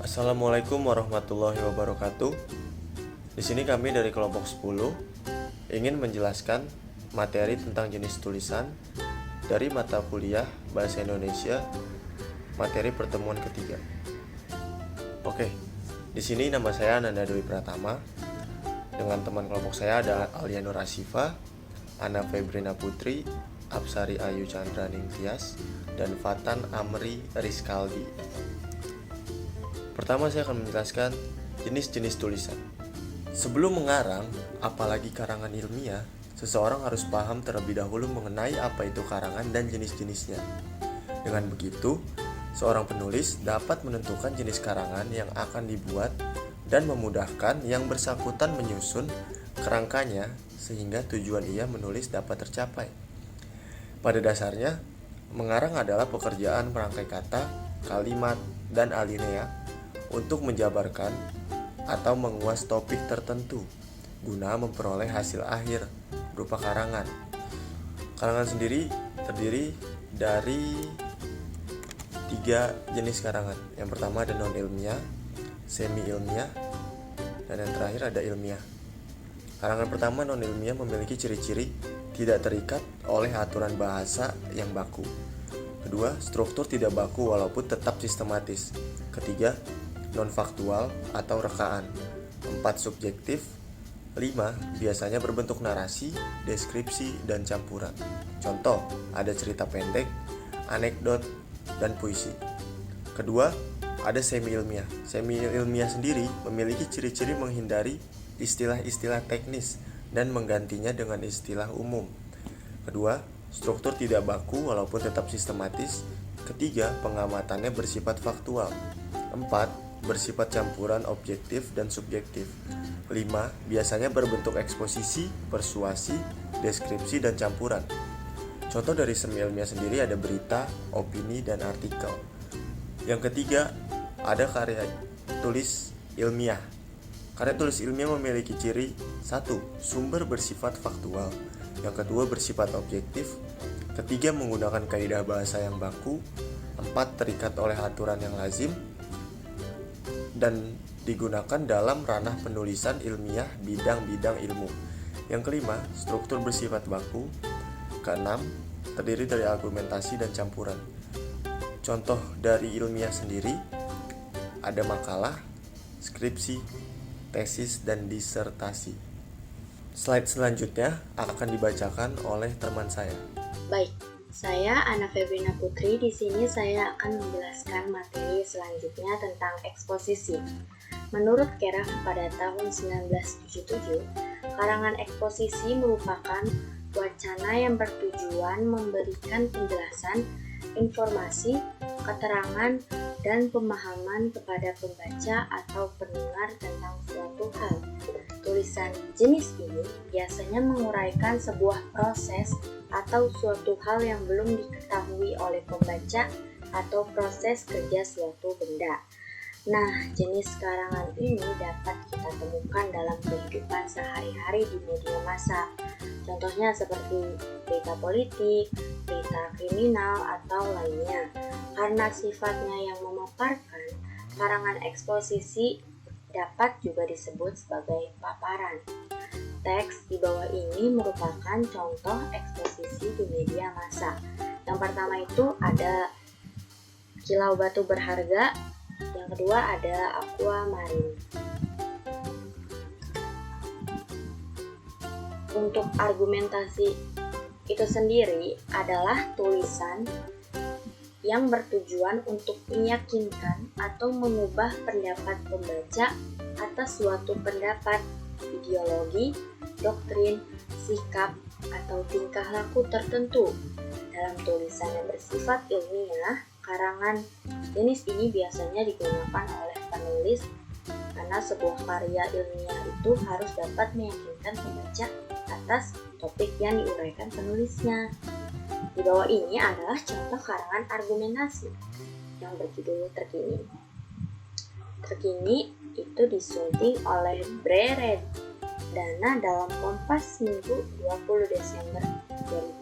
Assalamualaikum warahmatullahi wabarakatuh. Di sini kami dari kelompok 10 ingin menjelaskan materi tentang jenis tulisan dari mata kuliah Bahasa Indonesia materi pertemuan ketiga. Oke, di sini nama saya Ananda Dwi Pratama. Dengan teman kelompok saya ada Alia Nur Asifa, Ana Febrina Putri, Apsari Ayu Chandra Ningtyas, dan Fatan Amri Rizkaldi. Pertama saya akan menjelaskan jenis-jenis tulisan. Sebelum mengarang, apalagi karangan ilmiah, seseorang harus paham terlebih dahulu mengenai apa itu karangan dan jenis-jenisnya. Dengan begitu, seorang penulis dapat menentukan jenis karangan yang akan dibuat dan memudahkan yang bersangkutan menyusun kerangkanya sehingga tujuan ia menulis dapat tercapai. Pada dasarnya, mengarang adalah pekerjaan merangkai kata, kalimat, dan alinea untuk menjabarkan atau menguas topik tertentu guna memperoleh hasil akhir berupa karangan. Karangan sendiri terdiri dari 3 jenis karangan. Yang pertama ada non-ilmiah, semi-ilmiah, dan yang terakhir ada ilmiah. Karangan pertama non-ilmiah memiliki ciri-ciri tidak terikat oleh aturan bahasa yang baku. Kedua, struktur tidak baku walaupun tetap sistematis. Ketiga, non-faktual atau rekaan. 4, subjektif. 5, biasanya berbentuk narasi, deskripsi, dan campuran. Contoh, ada cerita pendek, anekdot, dan puisi. Kedua, ada semi-ilmiah. Semi-ilmiah sendiri memiliki ciri-ciri menghindari istilah-istilah teknis dan menggantinya dengan istilah umum. Kedua, struktur tidak baku walaupun tetap sistematis. Ketiga, pengamatannya bersifat faktual. 4, bersifat campuran objektif dan subjektif. 5, biasanya berbentuk eksposisi, persuasi, deskripsi, dan campuran. Contoh dari semi-ilmiah sendiri ada berita, opini, dan artikel. Yang ketiga, ada karya tulis ilmiah. Karya tulis ilmiah memiliki ciri 1, sumber bersifat faktual. Yang kedua, bersifat objektif. Ketiga, menggunakan kaidah bahasa yang baku. 4, terikat oleh aturan yang lazim dan digunakan dalam ranah penulisan ilmiah bidang-bidang ilmu. Yang kelima, struktur bersifat baku. Keenam, terdiri dari argumentasi dan campuran. Contoh dari ilmiah sendiri ada makalah, skripsi, tesis, dan disertasi. Slide selanjutnya akan dibacakan oleh teman saya. Baik, saya Ana Febrina Putri. Di sini saya akan menjelaskan materi selanjutnya tentang eksposisi. Menurut Keraf pada tahun 1977, karangan eksposisi merupakan wacana yang bertujuan memberikan penjelasan, informasi, keterangan, dan pemahaman kepada pembaca atau pendengar tentang suatu hal. Tulisan jenis ini biasanya menguraikan sebuah proses atau suatu hal yang belum diketahui oleh pembaca atau proses kerja suatu benda. Nah, jenis karangan ini dapat kita temukan dalam kehidupan sehari-hari di media massa. Contohnya seperti berita politik, berita kriminal, atau lainnya. Karena sifatnya yang memaparkan, karangan eksposisi dapat juga disebut sebagai paparan. Teks di bawah ini merupakan contoh eksposisi di media massa. Yang pertama itu ada kilau batu berharga, yang kedua ada aquamarine. Untuk argumentasi itu sendiri adalah tulisan yang bertujuan untuk meyakinkan atau mengubah pendapat pembaca atas suatu pendapat, ideologi, doktrin, sikap, atau tingkah laku tertentu. Dalam tulisan yang bersifat ilmiah, karangan jenis ini biasanya digunakan oleh penulis karena sebuah karya ilmiah itu harus dapat meyakinkan pembaca atas topik yang diuraikan penulisnya. Di bawah ini adalah contoh karangan argumentasi yang berjudul Terkini. Terkini itu disunting oleh Breredana dalam Kompas Minggu 20 Desember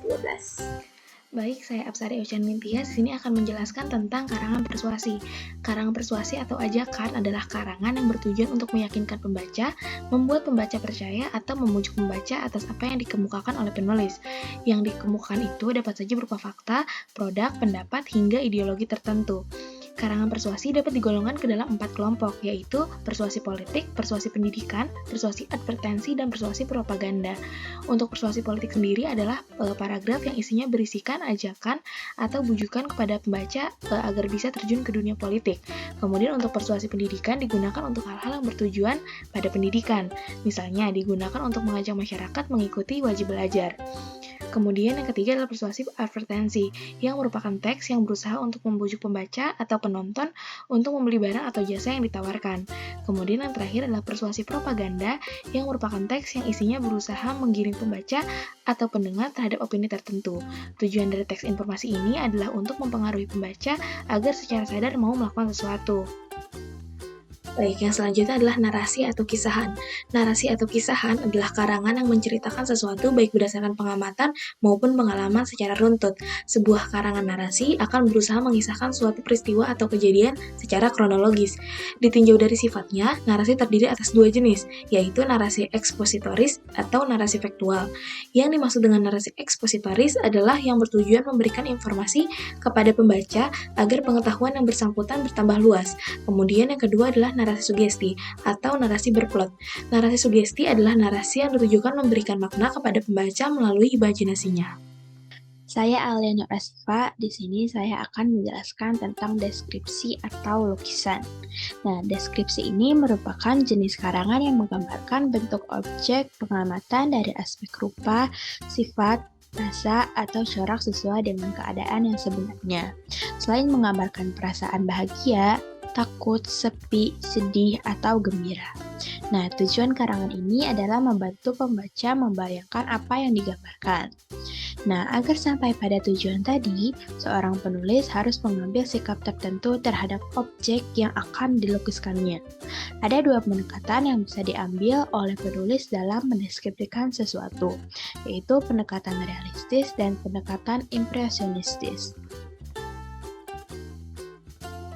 2012. Baik, saya Apsari Ocean Mintias di sini akan menjelaskan tentang karangan persuasi. Karangan persuasi atau ajakan adalah karangan yang bertujuan untuk meyakinkan pembaca, membuat pembaca percaya, atau memujuk pembaca atas apa yang dikemukakan oleh penulis. Yang dikemukakan itu dapat saja berupa fakta, produk, pendapat, hingga ideologi tertentu. Karangan persuasi dapat digolongkan ke dalam 4 kelompok, yaitu persuasi politik, persuasi pendidikan, persuasi advertensi, dan persuasi propaganda. Untuk persuasi politik sendiri adalah paragraf yang isinya berisikan ajakan atau bujukan kepada pembaca agar bisa terjun ke dunia politik. Kemudian untuk persuasi pendidikan digunakan untuk hal-hal yang bertujuan pada pendidikan. Misalnya digunakan untuk mengajak masyarakat mengikuti wajib belajar. Kemudian yang ketiga adalah persuasi advertensi, yang merupakan teks yang berusaha untuk membujuk pembaca atau penonton untuk membeli barang atau jasa yang ditawarkan. Kemudian yang terakhir adalah persuasi propaganda, yang merupakan teks yang isinya berusaha menggiring pembaca atau pendengar terhadap opini tertentu. Tujuan dari teks informasi ini adalah untuk mempengaruhi pembaca agar secara sadar mau melakukan sesuatu. Baik, yang selanjutnya adalah narasi atau kisahan. Narasi atau kisahan adalah karangan yang menceritakan sesuatu baik berdasarkan pengamatan maupun pengalaman secara runtut. Sebuah karangan narasi akan berusaha mengisahkan suatu peristiwa atau kejadian secara kronologis. Ditinjau dari sifatnya, narasi terdiri atas 2 jenis, yaitu narasi ekspositoris atau narasi faktual. Yang dimaksud dengan narasi ekspositoris adalah yang bertujuan memberikan informasi kepada pembaca agar pengetahuan yang bersangkutan bertambah luas. Kemudian yang kedua adalah narasi sugesti atau narasi berplot. Narasi sugesti adalah narasi yang ditujukan memberikan makna kepada pembaca melalui imajinasinya. Saya Alia Nur Asifa, di sini saya akan menjelaskan tentang deskripsi atau lukisan. Nah, deskripsi ini merupakan jenis karangan yang menggambarkan bentuk objek pengamatan dari aspek rupa, sifat, rasa, atau corak sesuai dengan keadaan yang sebenarnya. Selain menggambarkan perasaan bahagia, takut, sepi, sedih, atau gembira. Nah, tujuan karangan ini adalah membantu pembaca membayangkan apa yang digambarkan. Nah, agar sampai pada tujuan tadi, seorang penulis harus mengambil sikap tertentu terhadap objek yang akan dilukiskannya. Ada 2 pendekatan yang bisa diambil oleh penulis dalam mendeskripsikan sesuatu, yaitu pendekatan realistis dan pendekatan impresionistis.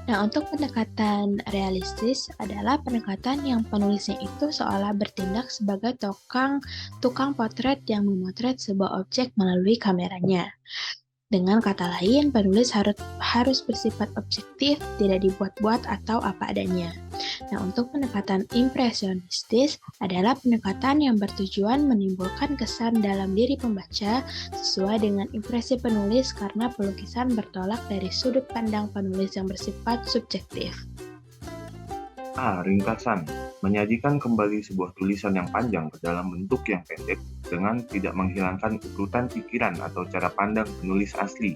Nah, untuk pendekatan realistis adalah pendekatan yang penulisnya itu seolah bertindak sebagai tukang potret yang memotret sebuah objek melalui kameranya. Dengan kata lain, penulis harus bersifat objektif, tidak dibuat-buat atau apa adanya. Nah, untuk pendekatan impresionistis adalah pendekatan yang bertujuan menimbulkan kesan dalam diri pembaca sesuai dengan impresi penulis karena pelukisan bertolak dari sudut pandang penulis yang bersifat subjektif. A. Ringkasan. Menyajikan kembali sebuah tulisan yang panjang ke dalam bentuk yang pendek dengan tidak menghilangkan urutan pikiran atau cara pandang penulis asli.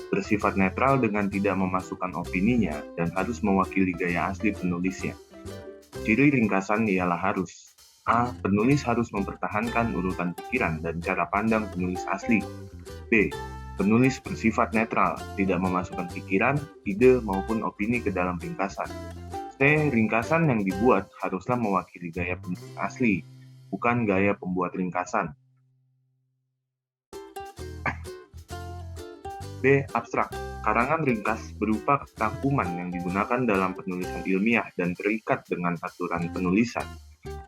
Bersifat netral dengan tidak memasukkan opininya dan harus mewakili gaya asli penulisnya. Ciri ringkasan ialah harus. A. Penulis harus mempertahankan urutan pikiran dan cara pandang penulis asli. B. Penulis bersifat netral, tidak memasukkan pikiran, ide, maupun opini ke dalam ringkasan. C. Ringkasan yang dibuat haruslah mewakili gaya penulis asli, bukan gaya pembuat ringkasan. B. Abstrak. Karangan ringkas berupa rangkuman yang digunakan dalam penulisan ilmiah dan terikat dengan aturan penulisan.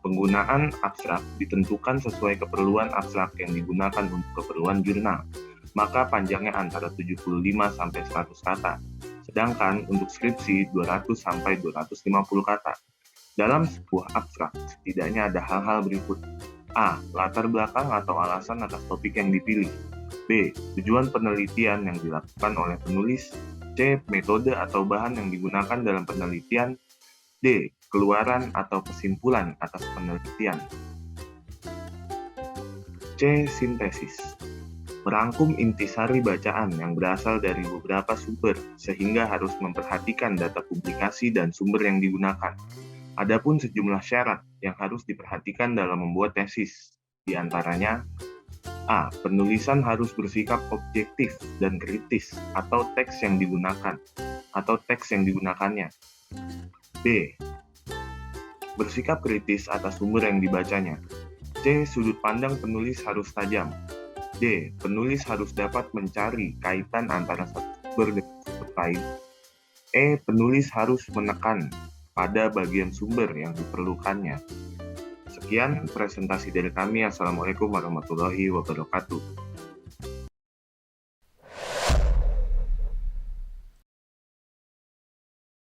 Penggunaan abstrak ditentukan sesuai keperluan abstrak yang digunakan untuk keperluan jurnal, maka panjangnya antara 75 sampai 100 kata. Sedangkan untuk skripsi 200 sampai 250 kata. Dalam sebuah abstrak, setidaknya ada hal-hal berikut. A. Latar belakang atau alasan atas topik yang dipilih. B. Tujuan penelitian yang dilakukan oleh penulis. C. Metode atau bahan yang digunakan dalam penelitian. D. Keluaran atau kesimpulan atas penelitian. C. Sintesis. Merangkum intisari bacaan yang berasal dari beberapa sumber, sehingga harus memperhatikan data publikasi dan sumber yang digunakan. Adapun sejumlah syarat yang harus diperhatikan dalam membuat tesis, di antaranya A. Penulisan harus bersikap objektif dan kritis atau teks yang digunakannya. B. Bersikap kritis atas sumber yang dibacanya. C. Sudut pandang penulis harus tajam. D. Penulis harus dapat mencari kaitan antara satu sumber dengan sumber lain. E. Penulis harus menekan pada bagian sumber yang diperlukannya. Sekian presentasi dari kami. Assalamualaikum warahmatullahi wabarakatuh.